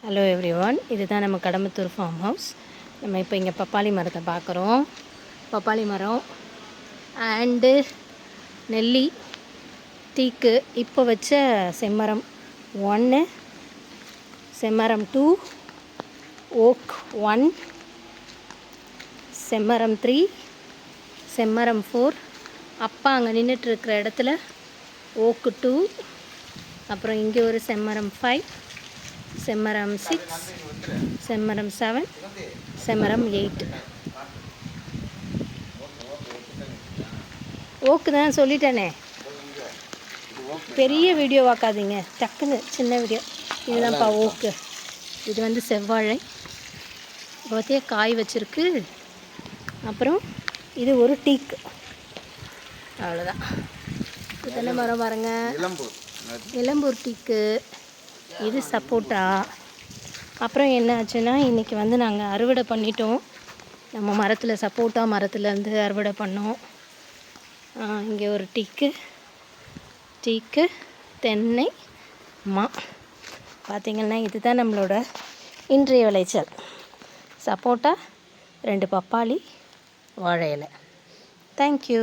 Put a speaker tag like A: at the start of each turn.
A: Hello everyone, இதுதான் நம்ம Kadambathur farm house. நம்ம இப்போ இங்கே பப்பாளி மரத்தை பார்க்குறோம். பப்பாளி மரம் அண்டு நெல்லி, தீக்கு, இப்போ வச்ச செம்மரம் 1, செம்மரம் 2, ஓக் 1, செம்மரம் 3, செம்மரம் 4, அப்பா அங்கே நின்றுட்டுருக்கிற இடத்துல ஓக்கு 2, அப்புறம் இங்கே ஒரு செம்மரம் 5, செம்மரம் 6, செம்மரம் 7, செம்மரம் 8. ஓக்கு தான் சொல்லிட்டேனே, பெரிய வீடியோ பார்க்காதீங்க, டக்குன்னு சின்ன வீடியோ. இதுதான்ப்பா ஓக்கு. இது வந்து செவ்வாழை பார்த்தியா, காய் வச்சுருக்கு. அப்புறம் இது ஒரு டீக்கு. அவ்வளோதான். இது என்ன மரம் பாருங்க, நிலம்பூர் டீக்கு. இது சப்போட்டா. அப்புறம் என்ன ஆச்சுன்னா, இன்றைக்கி வந்து நாங்கள் அறுவடை பண்ணிட்டோம். நம்ம மரத்தில் சப்போட்டா மரத்துலேருந்து அறுவடை பண்ணோம். இங்கே ஒரு டீக்கு, தென்னை, மா. பார்த்திங்கன்னா இதுதான் நம்மளோட இன்றைய விளைச்சல். சப்போட்டா, 2 பப்பாளி, வாழை இலை. தேங்க்யூ.